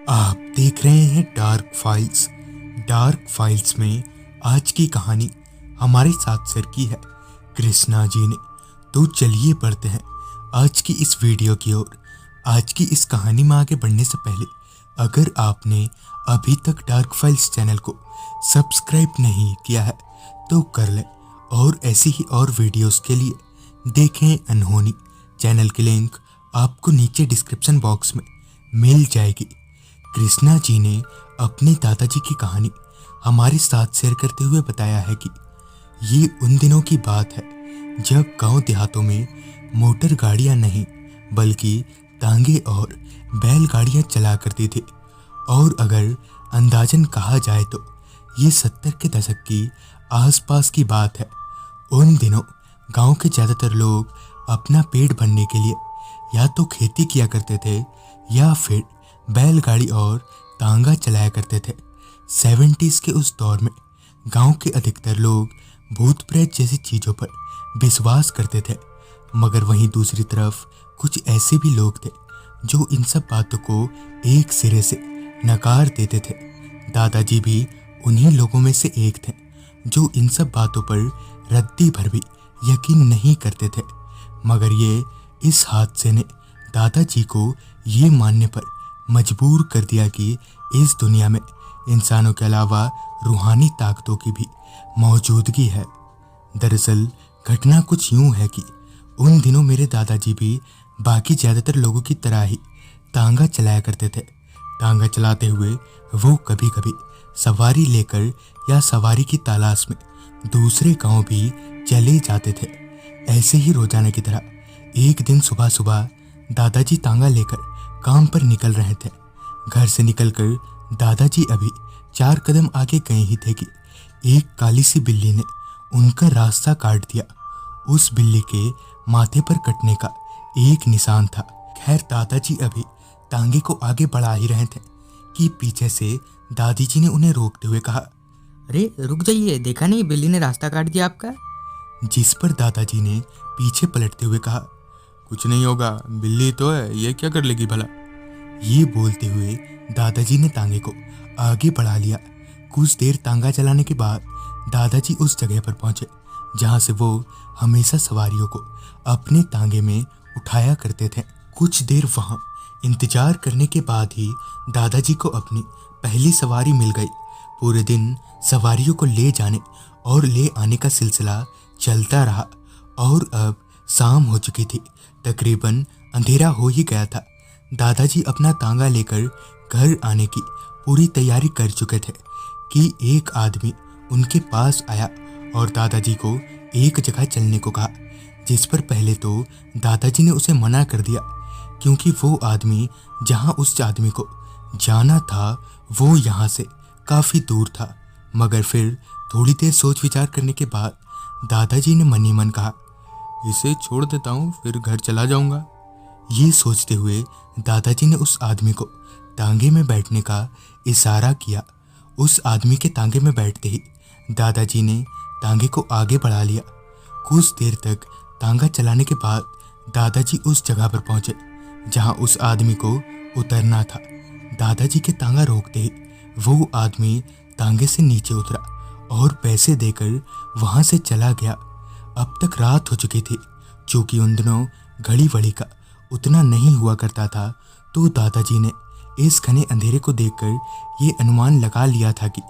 आप देख रहे हैं डार्क फाइल्स। डार्क फाइल्स में आज की कहानी हमारे साथ शेयर की है कृष्णा जी ने। तो चलिए बढ़ते हैं आज की इस वीडियो की ओर। आज की इस कहानी में आगे बढ़ने से पहले अगर आपने अभी तक डार्क फाइल्स चैनल को सब्सक्राइब नहीं किया है तो कर लें, और ऐसी ही और वीडियोस के लिए देखें अनहोनी। चैनल की लिंक आपको नीचे डिस्क्रिप्शन बॉक्स में मिल जाएगी। कृष्णा जी ने अपने दादाजी की कहानी हमारे साथ शेयर करते हुए बताया है कि ये उन दिनों की बात है जब गांव देहातों में मोटर गाड़ियां नहीं बल्कि तांगे और बैलगाड़ियां चला करती थी। और अगर अंदाजन कहा जाए तो ये 70 के दशक की आसपास की बात है। उन दिनों गांव के ज़्यादातर लोग अपना पेट भरने के लिए या तो खेती किया करते थे या फिर बैलगाड़ी और तांगा चलाया करते थे। 70s के उस दौर में गांव के अधिकतर लोग भूत प्रेत जैसी चीज़ों पर विश्वास करते थे, मगर वहीं दूसरी तरफ कुछ ऐसे भी लोग थे जो इन सब बातों को एक सिरे से नकार देते थे। दादाजी भी उन्हीं लोगों में से एक थे जो इन सब बातों पर रत्ती भर भी यकीन नहीं करते थे। मगर ये इस हादसे ने दादाजी को ये मानने पर मजबूर कर दिया कि इस दुनिया में इंसानों के अलावा रूहानी ताकतों की भी मौजूदगी है। दरअसल घटना कुछ यूं है कि उन दिनों मेरे दादाजी भी बाकी ज़्यादातर लोगों की तरह ही तांगा चलाया करते थे। तांगा चलाते हुए वो कभी कभी सवारी लेकर या सवारी की तलाश में दूसरे गांव भी चले जाते थे। ऐसे ही रोजाना की तरह एक दिन सुबह सुबह दादाजी तांगा लेकर काम पर निकल रहे थे। घर से निकलकर दादाजी अभी 4 कदम आगे गए ही थे कि एक काली सी बिल्ली ने उनका रास्ता काट दिया। उस बिल्ली के माथे पर कटने का एक निशान था। खैर दादाजी अभी तांगे को आगे बढ़ा ही रहे थे कि पीछे से दादी जी ने उन्हें रोकते हुए कहा, अरे रुक जाइए, देखा नहीं बिल्ली ने रास्ता काट दिया आपका। जिस पर दादाजी ने पीछे पलटते हुए कहा, कुछ नहीं होगा, बिल्ली तो है, ये क्या कर लेगी भला। ये बोलते हुए दादाजी ने तांगे को आगे बढ़ा लिया। कुछ देर तांगा चलाने के बाद दादाजी उस जगह पर पहुंचे जहां से वो हमेशा सवारियों को अपने तांगे में उठाया करते थे। कुछ देर वहां इंतजार करने के बाद ही दादाजी को अपनी पहली सवारी मिल गई। पूरे दिन सवारियों को ले जाने और ले आने का सिलसिला चलता रहा और अब शाम हो चुकी थी। तकरीबन अंधेरा हो ही गया था। दादाजी अपना तांगा लेकर घर आने की पूरी तैयारी कर चुके थे कि एक आदमी उनके पास आया और दादाजी को एक जगह चलने को कहा, जिस पर पहले तो दादाजी ने उसे मना कर दिया क्योंकि वो आदमी जहां उस आदमी को जाना था वो यहाँ से काफ़ी दूर था। मगर फिर थोड़ी देर सोच विचार करने के बाद दादाजी ने मन ही मन कहा, इसे छोड़ देता हूँ, फिर घर चला जाऊँगा। ये सोचते हुए दादाजी ने उस आदमी को तांगे में बैठने का इशारा किया। उस आदमी के तांगे में बैठते ही दादाजी ने तांगे को आगे बढ़ा लिया। कुछ देर तक तांगा चलाने के बाद दादाजी उस जगह पर पहुंचे जहां उस आदमी को उतरना था। दादाजी के तांगा रोकते ही वो आदमी तांगे से नीचे उतरा और पैसे देकर वहां से चला गया। अब तक रात हो चुकी थी। चूँकि उन दिनों घड़ी वड़ी का उतना नहीं हुआ करता था, तो दादाजी ने इस घने अंधेरे को देखकर ये अनुमान लगा लिया था कि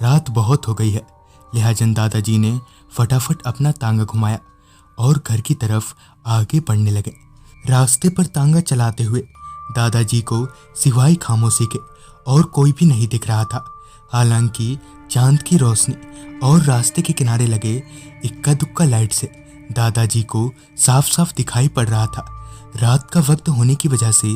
रात बहुत हो गई है। लिहाजन दादाजी ने फटाफट अपना तांगा घुमाया और घर की तरफ आगे बढ़ने लगे। रास्ते पर तांगा चलाते हुए दादाजी को सिवाय खामोशी के और कोई भी नहीं दिख रहा था। हालांकि चांद की रोशनी और रास्ते के किनारे लगे इक्का दुक्का लाइट से दादाजी को साफ साफ दिखाई पड़ रहा था। रात का वक्त होने की वजह से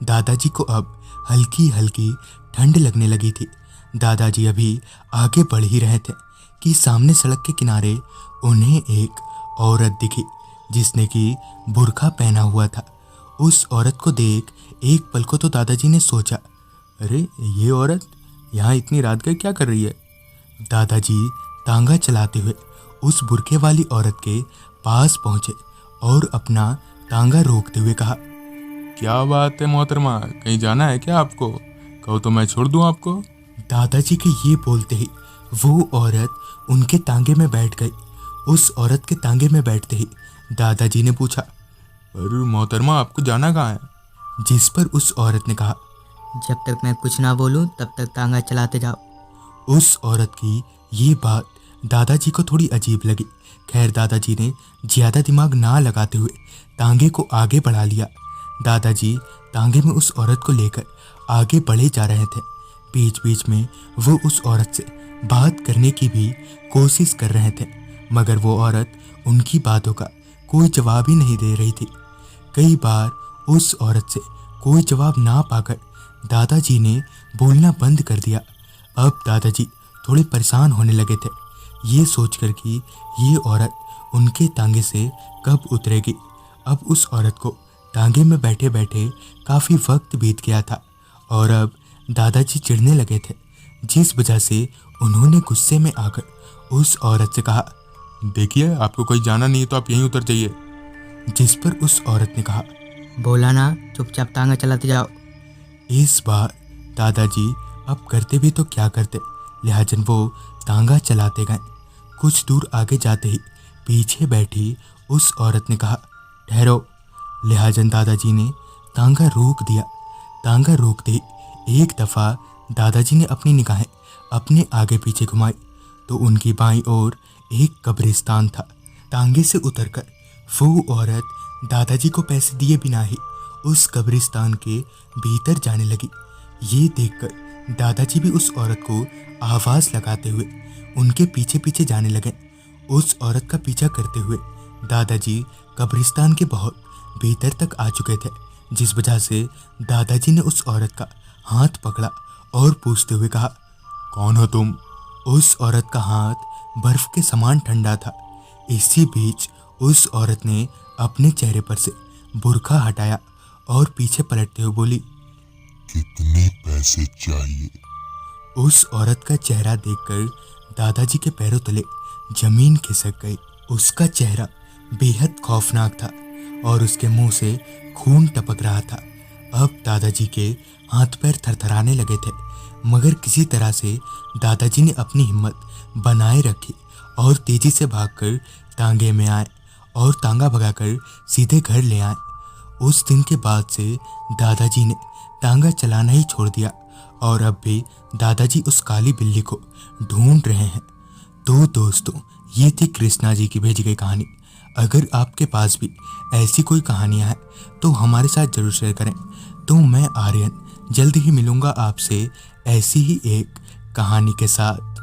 दादाजी को अब हल्की हल्की ठंड लगने लगी थी। दादाजी अभी आगे बढ़ ही रहे थे कि सामने सड़क के किनारे उन्हें एक औरत दिखी जिसने कि बुर्का पहना हुआ था। उस औरत को देख एक पल को तो दादाजी ने सोचा, अरे ये औरत यहाँ इतनी रात को क्या कर रही है। दादाजी तांगा चलाते हुए उस बुर्के वाली औरत के पास पहुंचे और अपना तांगा रोकते हुए कहा, क्या बात है मोहतरमा, कहीं जाना है क्या आपको? कहो तो मैं छोड़ दूं आपको। दादाजी के ये बोलते ही वो औरत उनके तांगे में बैठ गई। उस औरत के तांगे में बैठते ही दादाजी ने पूछा, अरे मोहतरमा, आपको जाना कहाँ है? जिस पर उस औरत ने कहा, जब तक मैं कुछ ना बोलूं तब तक तांगा चलाते जाओ। उस औरत की ये बात दादाजी को थोड़ी अजीब लगी। खैर, दादाजी ने ज़्यादा दिमाग ना लगाते हुए तांगे को आगे बढ़ा लिया। दादाजी तांगे में उस औरत को लेकर आगे बढ़े जा रहे थे। बीच बीच में वो उस औरत से बात करने की भी कोशिश कर रहे थे, मगर वो औरत उनकी बातों का कोई जवाब ही नहीं दे रही थी। कई बार उस औरत से कोई जवाब ना पाकर दादाजी ने बोलना बंद कर दिया। अब दादाजी थोड़े परेशान होने लगे थे, ये सोचकर कि ये औरत उनके तांगे से कब उतरेगी। अब उस औरत को तांगे में बैठे बैठे काफ़ी वक्त बीत गया था और अब दादाजी चिढ़ने लगे थे, जिस वजह से उन्होंने गुस्से में आकर उस औरत से कहा, देखिए, आपको कहीं जाना नहीं है तो आप यहीं उतर जाइए। जिस पर उस औरत ने कहा, बोला ना, चुपचाप तांगा चलाते जाओ। इस बार दादाजी अब करते भी तो क्या करते, लिहाजन वो तांगा चलाते गए। कुछ दूर आगे जाते ही पीछे बैठी उस औरत ने कहा, ठहरो। लिहाजन दादाजी ने तांगा रोक दिया। तांगा रोकते ही एक दफ़ा दादाजी ने अपनी निगाहें अपने आगे पीछे घुमाई तो उनकी बाईं ओर एक कब्रिस्तान था। तांगे से उतरकर वो औरत दादाजी को पैसे दिए बिना ही उस कब्रिस्तान के भीतर जाने लगी। ये देखकर दादाजी भी उस औरत को आवाज़ लगाते हुए उनके पीछे पीछे जाने लगे। उस औरत का पीछा करते हुए दादाजी कब्रिस्तान के बहुत भीतर तक आ चुके थे, जिस वजह से दादाजी ने उस औरत का हाथ पकड़ा और पूछते हुए कहा, कौन हो तुम? उस औरत का हाथ बर्फ के समान ठंडा था। इसी बीच उस औरत ने अपने चेहरे पर से बुर्का हटाया और पीछे पलटते हुए बोली, कितने पैसे चाहिए? उस औरत का चेहरा देखकर दादाजी के पैरों तले जमीन खिसक गई। उसका चेहरा बेहद खौफनाक था और उसके मुंह से खून टपक रहा था। अब दादाजी के हाथ पैर थरथराने लगे थे, मगर किसी तरह से दादाजी ने अपनी हिम्मत बनाए रखी और तेजी से भागकर तांगे में आए और तांगा भगाकर सीधे घर ले आए। उस दिन के बाद से दादाजी ने तांगा चलाना ही छोड़ दिया और अब भी दादाजी उस काली बिल्ली को ढूंढ रहे हैं। तो दोस्तों, ये थी कृष्णा जी की भेजी गई कहानी। अगर आपके पास भी ऐसी कोई कहानियाँ हैं तो हमारे साथ ज़रूर शेयर करें। तो मैं आर्यन जल्द ही मिलूँगा आपसे ऐसी ही एक कहानी के साथ।